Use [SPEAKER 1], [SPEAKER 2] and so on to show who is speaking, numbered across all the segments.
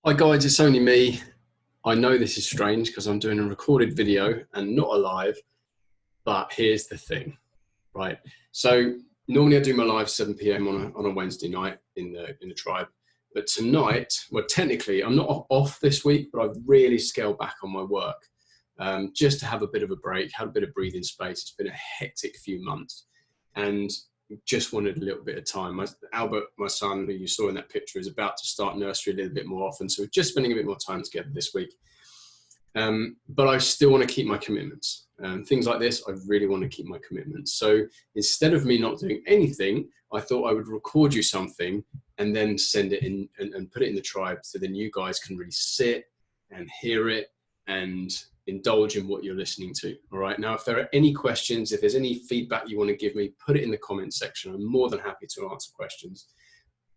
[SPEAKER 1] Hi guys, it's only me. I know this is strange because I'm doing a recorded video and not a live, but here's the thing, right? So normally I do my live 7 p.m. on a Wednesday night in the tribe, but tonight, well, technically I'm not off this week, but I've really scaled back on my work just to have a bit of a break, have a bit of breathing space. It's been a hectic few months, and just wanted a little bit of time. Albert, my son, who you saw in that picture, is about to start nursery a little bit more often, so we're just spending a bit more time together this week. But I still want to keep my commitments. Things like this, I really want to keep my commitments. So instead of me not doing anything, I thought I would record you something and then send it in and put it in the tribe, so then you guys can really sit and hear it and indulge in what you're listening to. All right. Now, if there are any questions, if there's any feedback you want to give me, put it in the comment section. I'm more than happy to answer questions.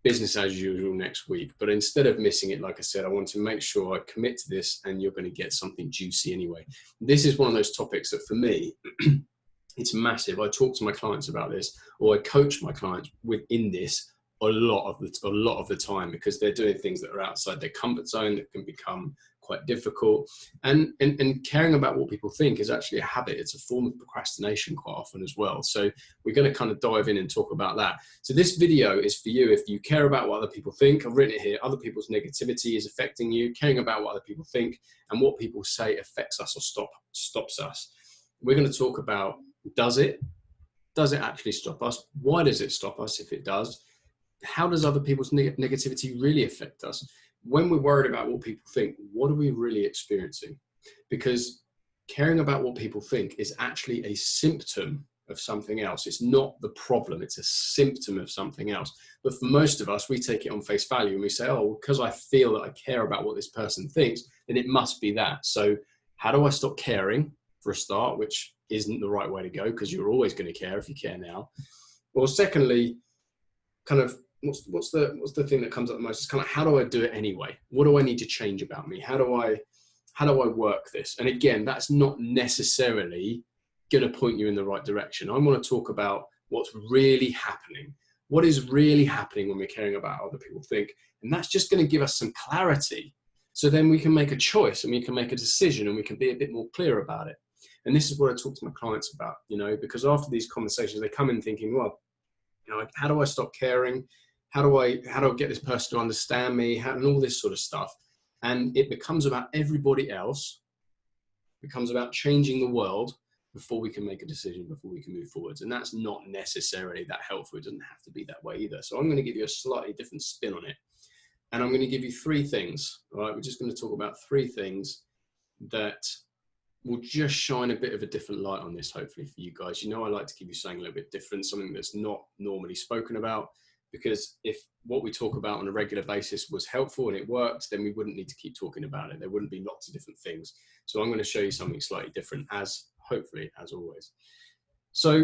[SPEAKER 1] Business as usual next week. But instead of missing it, like I said, I want to make sure I commit to this and you're going to get something juicy anyway. This is one of those topics that for me, it's massive. I talk to my clients about this, or I coach my clients within this a lot of the time, because they're doing things that are outside their comfort zone that can become quite difficult. And caring about what people think is actually a habit. It's a form of procrastination quite often as well. So we're going to kind of dive in and talk about that. So this video is for you if you care about what other people think. I've written it here. Other people's negativity is affecting you. Caring about what other people think and what people say affects us or stops us. We're going to talk about, does it actually stop us? Why does it stop us if it does? How does other people's negativity really affect us? When we're worried about what people think, what are we really experiencing? Because caring about what people think is actually a symptom of something else. It's not the problem, it's a symptom of something else. But for most of us, we take it on face value and we say, oh, because I feel that I care about what this person thinks, then it must be that. So how do I stop caring, for a start, which isn't the right way to go, because you're always going to care if you care now. Well, secondly, kind of what's the thing that comes up the most is kind of, how do I do it anyway? What do I need to change about me? How do I work this? And again, that's not necessarily going to point you in the right direction. I want to talk about what's really happening. What is really happening when we're caring about how other people think? And that's just going to give us some clarity. So then we can make a choice and we can make a decision and we can be a bit more clear about it. And this is what I talk to my clients about, because after these conversations, they come in thinking, well, how do I stop caring? How do I get this person to understand me? And all this sort of stuff. And it becomes about everybody else. It becomes about changing the world before we can make a decision, before we can move forwards. And that's not necessarily that helpful. It doesn't have to be that way either. So I'm going to give you a slightly different spin on it. And I'm going to give you three things. All right, we're just going to talk about three things that will just shine a bit of a different light on this, hopefully, for you guys. I like to give you something a little bit different, something that's not normally spoken about, because if what we talk about on a regular basis was helpful and it worked, then we wouldn't need to keep talking about it. There wouldn't be lots of different things. So I'm going to show you something slightly different, hopefully, as always. So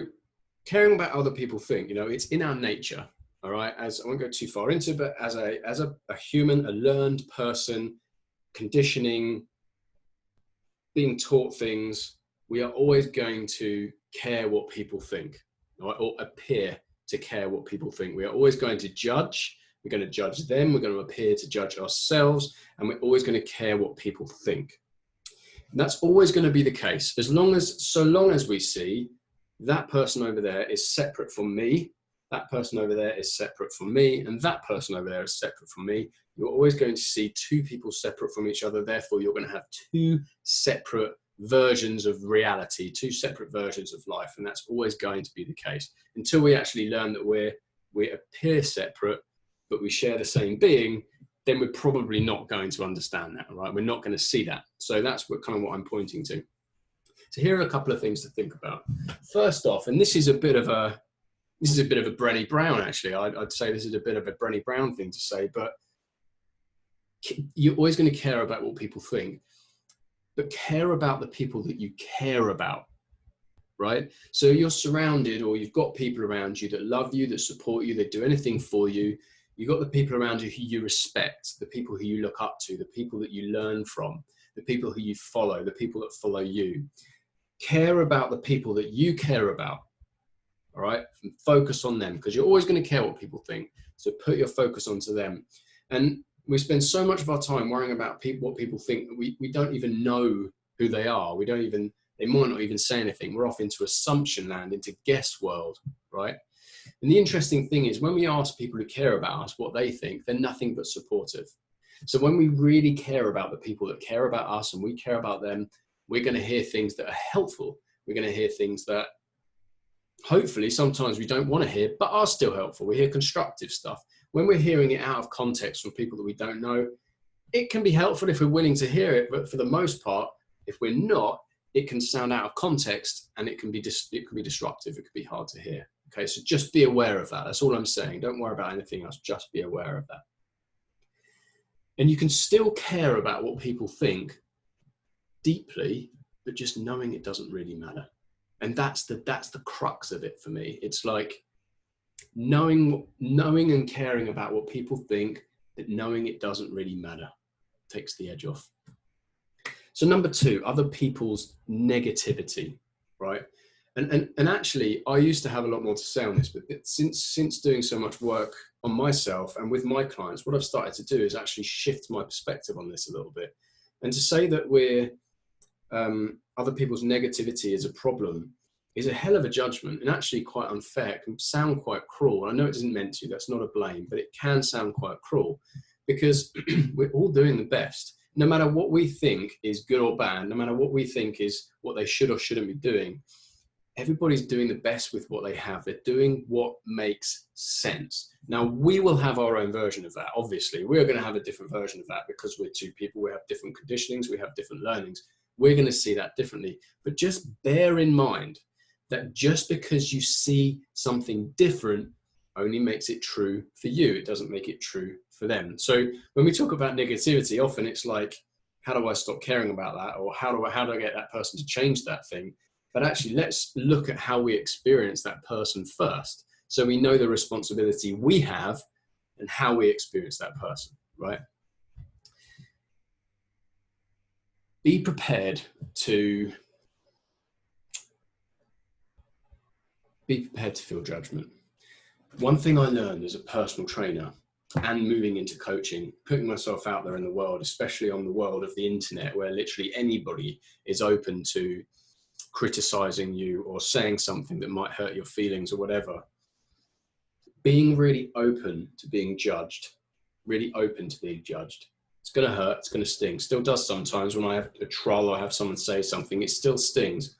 [SPEAKER 1] caring about how other people think, it's in our nature, all right? I won't go too far into it, but as a human, a learned person, conditioning, being taught things, we are always going to care what people think, right? Or appear to care what people think. We are always going to judge. We're going to judge them. We're going to appear to judge ourselves, and we're always going to care what people think. And that's always going to be the case, so long as we see that person over there is separate from me, that person over there is separate from me, and that person over there is separate from me. You're always going to see two people separate from each other. Therefore, you're going to have two separate versions of reality, two separate versions of life. And that's always going to be the case until we actually learn that we appear separate, but we share the same being. Then we're probably not going to understand that, right? We're not going to see that. So that's what I'm pointing to. So here are a couple of things to think about. First off, and this is a bit of a Brené Brown, actually. I'd say this is a bit of a Brené Brown thing to say, but you're always going to care about what people think, but care about the people that you care about, right? So you're surrounded, or you've got people around you that love you, that support you, that do anything for you. You've got the people around you who you respect, the people who you look up to, the people that you learn from, the people who you follow, the people that follow you. Care about the people that you care about. All right, and focus on them, because you're always going to care what people think. So put your focus onto them. And we spend so much of our time worrying about what people think. We don't even know who they are. They might not even say anything. We're off into assumption land, into guess world, right? And the interesting thing is when we ask people who care about us what they think, they're nothing but supportive. So when we really care about the people that care about us and we care about them, we're going to hear things that are helpful. We're going to hear things that hopefully sometimes we don't want to hear, but are still helpful. We hear constructive stuff. When we're hearing it out of context from people that we don't know, it can be helpful if we're willing to hear it. But for the most part, if we're not, it can sound out of context and it can be disruptive. It can be hard to hear. Okay, so just be aware of that. That's all I'm saying. Don't worry about anything else. Just be aware of that. And you can still care about what people think deeply, but just knowing it doesn't really matter. And that's the crux of it for me. It's like knowing and caring about what people think, but knowing it doesn't really matter takes the edge off. So number 2, other people's negativity, right? And actually, I used to have a lot more to say on this, but since doing so much work on myself and with my clients, what I've started to do is actually shift my perspective on this a little bit. And to say that other people's negativity is a problem is a hell of a judgment and actually quite unfair. It can sound quite cruel. I know it isn't meant to, that's not a blame, but it can sound quite cruel because we're all doing the best. No matter what we think is good or bad, no matter what we think is what they should or shouldn't be doing, everybody's doing the best with what they have. They're doing what makes sense. Now, we will have our own version of that. Obviously, we're going to have a different version of that because we're 2 people. We have different conditionings. We have different learnings. We're going to see that differently. But just bear in mind that just because you see something different only makes it true for you. It doesn't make it true for them. So when we talk about negativity, often it's like, how do I stop caring about that? Or how do I get that person to change that thing? But actually, let's look at how we experience that person first. So we know the responsibility we have and how we experience that person, right? Be prepared to feel judgment. One thing I learned as a personal trainer and moving into coaching, putting myself out there in the world, especially on the world of the internet, where literally anybody is open to criticizing you or saying something that might hurt your feelings or whatever, being really open to being judged, It's going to hurt, it's going to sting. Still does sometimes when I have a troll or I have someone say something, it still stings.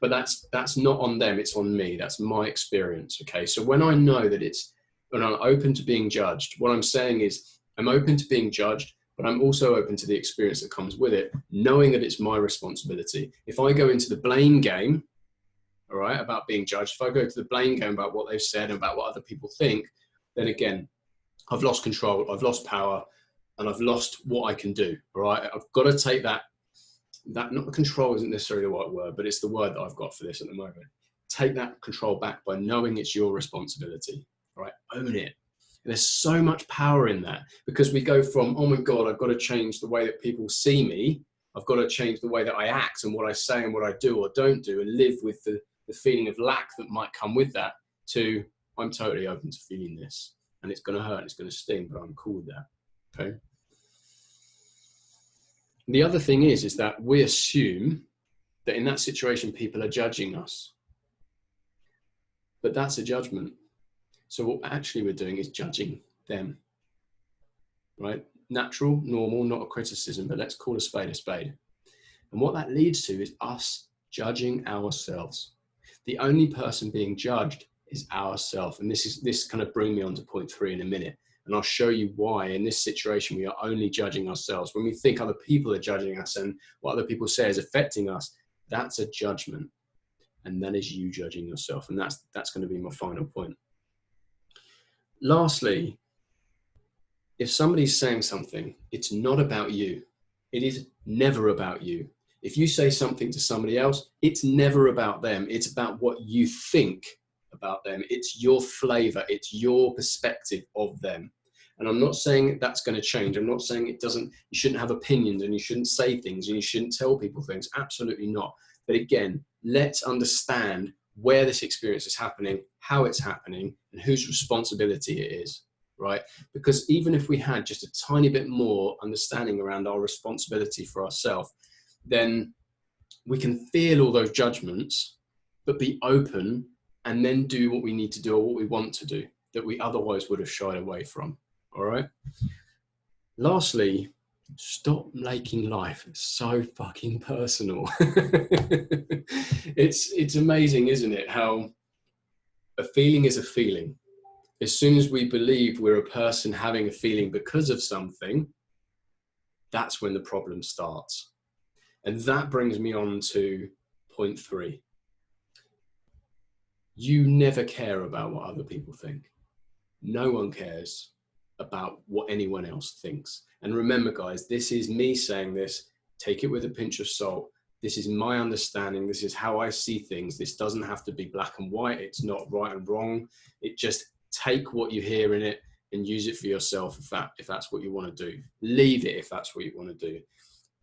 [SPEAKER 1] But that's not on them, it's on me. That's my experience, okay? So when I know that when I'm open to being judged, what I'm saying is I'm open to being judged, but I'm also open to the experience that comes with it, knowing that it's my responsibility. If I go into the blame game, all right, about being judged, if I go to the blame game about what they've said and about what other people think, then again, I've lost control, I've lost power, and I've lost what I can do, all right? I've got to take that not control isn't necessarily the right word, but it's the word that I've got for this at the moment. Take that control back by knowing it's your responsibility, all right? Own it. And there's so much power in that because we go from, oh my God, I've got to change the way that people see me. I've got to change the way that I act and what I say and what I do or don't do and live with the feeling of lack that might come with that to I'm totally open to feeling this and it's going to hurt and it's going to sting, but I'm cool with that, okay? The other thing is that we assume that in that situation, people are judging us, but that's a judgment. So what actually we're doing is judging them, right? Natural, normal, not a criticism, but let's call a spade a spade. And what that leads to is us judging ourselves. The only person being judged is ourselves. And this kind of brings me on to point 3 in a minute. And I'll show you why in this situation, we are only judging ourselves. When we think other people are judging us and what other people say is affecting us, that's a judgment. And that is you judging yourself. And that's going to be my final point. Lastly, if somebody's saying something, it's not about you. It is never about you. If you say something to somebody else, it's never about them. It's about what you think about them. It's your flavor. It's your perspective of them. And I'm not saying that's going to change. I'm not saying you shouldn't have opinions and you shouldn't say things and you shouldn't tell people things. Absolutely not. But again, let's understand where this experience is happening, how it's happening, and whose responsibility it is. right? Because even if we had just a tiny bit more understanding around our responsibility for ourselves, then we can feel all those judgments, but be open and then do what we need to do or what we want to do that we otherwise would have shied away from. All right. Lastly, stop making life so fucking personal. It's amazing, isn't it? How a feeling is a feeling. As soon as we believe we're a person having a feeling because of something, that's when the problem starts. And that brings me on to point 3. You never care about what other people think. No one cares about what anyone else thinks. And remember, guys, this is me saying this. Take it with a pinch of salt. This is my understanding. This is how I see things. This doesn't have to be black and white. It's not right and wrong. It just take what you hear in it and use it for yourself if that's what you want to do. Leave it if that's what you want to do.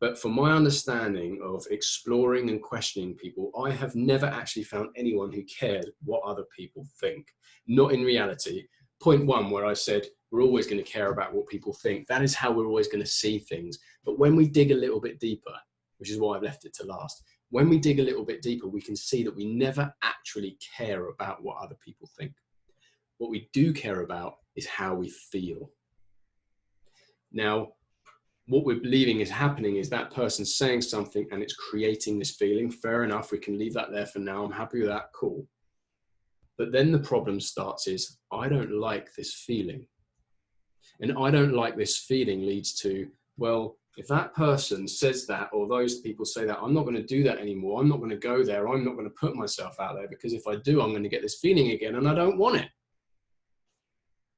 [SPEAKER 1] But from my understanding of exploring and questioning people, I have never actually found anyone who cared what other people think. Not in reality. Point 1, where I said, we're always going to care about what people think. That is how we're always going to see things. But when we dig a little bit deeper, which is why I've left it to last, when we dig a little bit deeper, we can see that we never actually care about what other people think. What we do care about is how we feel. Now, what we're believing is happening is that person saying something and it's creating this feeling. Fair enough, we can leave that there for now. I'm happy with that, cool. But then the problem starts is, I don't like this feeling. And I don't like this feeling leads to, well, if that person says that, or those people say that, I'm not going to do that anymore. I'm not going to go there. I'm not going to put myself out there, because if I do, I'm going to get this feeling again and I don't want it.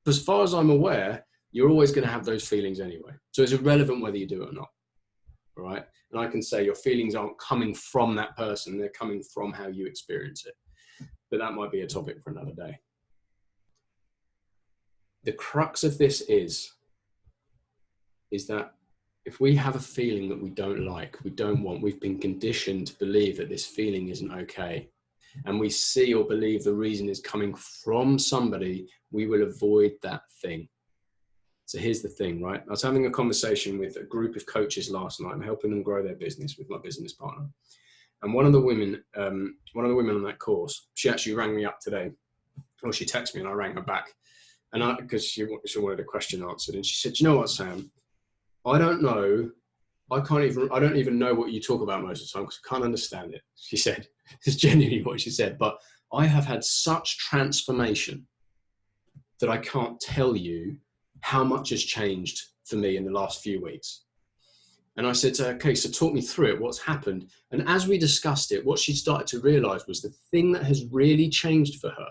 [SPEAKER 1] As far as I'm aware, you're always going to have those feelings anyway. So it's irrelevant whether you do it or not, all right? And I can say your feelings aren't coming from that person. They're coming from how you experience it. But that might be a topic for another day. The crux of this is that if we have a feeling that we don't like, we don't want, we've been conditioned to believe that this feeling isn't okay, and we see or believe the reason is coming from somebody, we will avoid that thing. So here's the thing, right? I was having a conversation with a group of coaches last night. I'm helping them grow their business with my business partner. And one of the women on that course, she actually rang me up today. Or she texted me and I rang her back. And because she wanted a question answered. And she said, you know what, Sam? I don't even know what you talk about most of the time because I can't understand it. She said, it's genuinely what she said. But I have had such transformation that I can't tell you how much has changed for me in the last few weeks. And I said to her, okay, so talk me through it. What's happened? And as we discussed it, what she started to realize was the thing that has really changed for her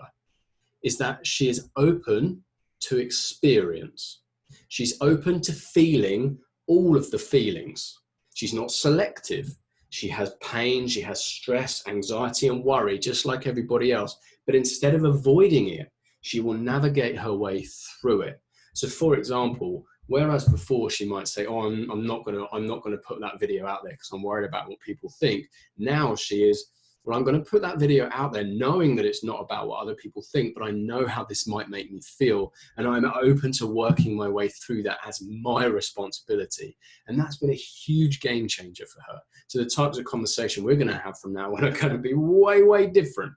[SPEAKER 1] is that she is open to experience. She's open to feeling all of the feelings. She's not selective. She has pain, she has stress, anxiety, and worry, just like everybody else. But instead of avoiding it, she will navigate her way through it. So for example, whereas before she might say, oh, I'm not gonna put that video out there because I'm worried about what people think. Now she is, well, I'm going to put that video out there knowing that it's not about what other people think, but I know how this might make me feel. And I'm open to working my way through that as my responsibility. And that's been a huge game changer for her. So the types of conversation we're going to have from now on are going to be way, way different.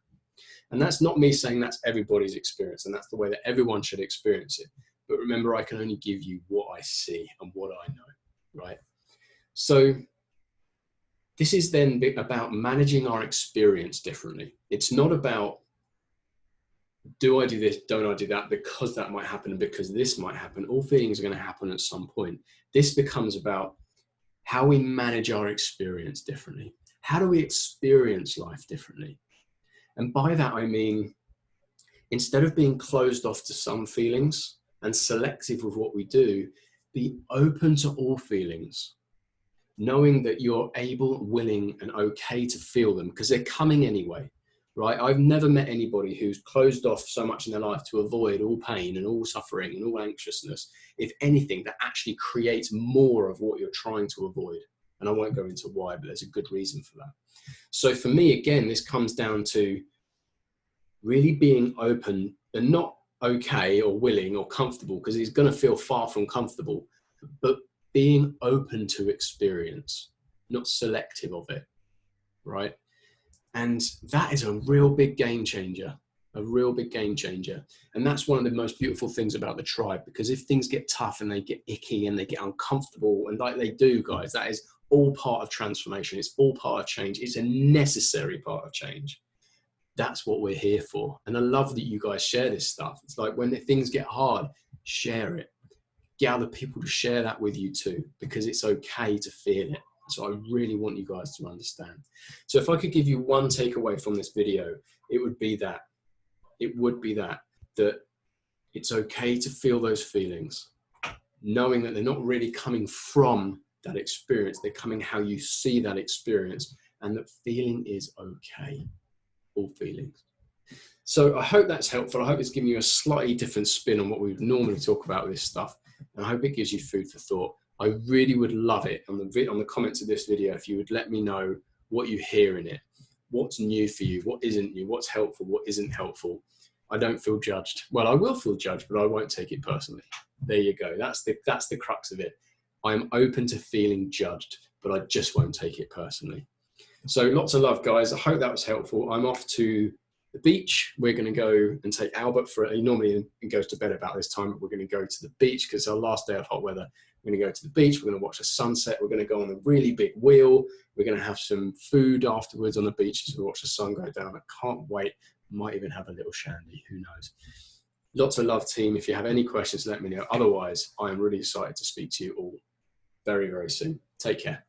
[SPEAKER 1] And that's not me saying that's everybody's experience and that's the way that everyone should experience it. But remember, I can only give you what I see and what I know, right? So this is then about managing our experience differently. It's not about, do I do this, don't I do that, because that might happen and because this might happen. All feelings are going to happen at some point. This becomes about how we manage our experience differently. How do we experience life differently? And by that, I mean, instead of being closed off to some feelings and selective with what we do, be open to all feelings. Knowing that you're able, willing, and okay to feel them because they're coming anyway, right? I've never met anybody who's closed off so much in their life to avoid all pain and all suffering and all anxiousness. If anything, that actually creates more of what you're trying to avoid. And I won't go into why, but there's a good reason for that. So for me, again, this comes down to really being open and not okay or willing or comfortable, because he's going to feel far from comfortable, but being open to experience, not selective of it, right? And that is a real big game changer, a real big game changer. And that's one of the most beautiful things about the tribe, because if things get tough and they get icky and they get uncomfortable, and like they do, guys, that is all part of transformation. It's all part of change. It's a necessary part of change. That's what we're here for. And I love that you guys share this stuff. It's like when things get hard, share it. Get other people to share that with you too, because it's okay to feel it. So I really want you guys to understand. So if I could give you one takeaway from this video, it would be that. It would be that it's okay to feel those feelings, knowing that they're not really coming from that experience. They're coming how you see that experience, and that feeling is okay. All feelings. So I hope that's helpful. I hope it's giving you a slightly different spin on what we would normally talk about with this stuff. And I hope it gives you food for thought. I really would love it on the comments of this video if you would let me know what you hear in it. What's new for you? What isn't new? What's helpful? What isn't helpful? I don't feel judged. Well, I will feel judged, but I won't take it personally. There you go. That's the crux of it. I'm open to feeling judged, but I just won't take it personally. So lots of love, guys. I hope that was helpful. I'm off to the beach. We're going to go and take Albert for it. He normally goes to bed about this time, but we're going to go to the beach because it's our last day of hot weather. We're going to go to the beach. We're going to watch the sunset. We're going to go on a really big wheel. We're going to have some food afterwards on the beach as we watch the sun go down. I can't wait. Might even have a little shandy. Who knows? Lots of love, team. If you have any questions, let me know. Otherwise, I am really excited to speak to you all very, very soon. Take care.